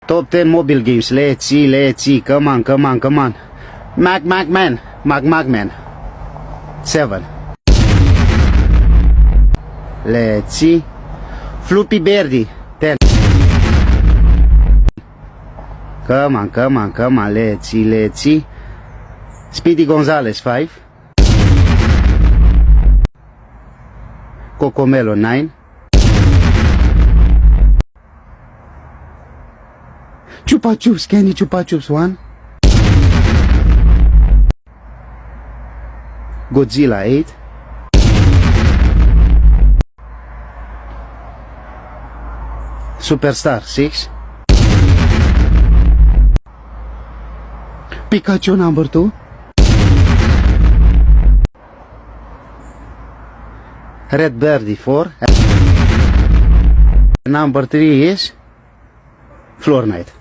Top 10 mobile games. Let's see. Come on. Magman. 7. Let's see. Floppy Birdie. 10. Come on. Let's see. Speedy Gonzalez. 5. Cocomelo. 9. Chupa Chups. Candy Chupa Chups. 1. Godzilla. 8. Superstar. 6. Pikachu number 2. Red Birdie. 4. Number 3 is Floor Knight.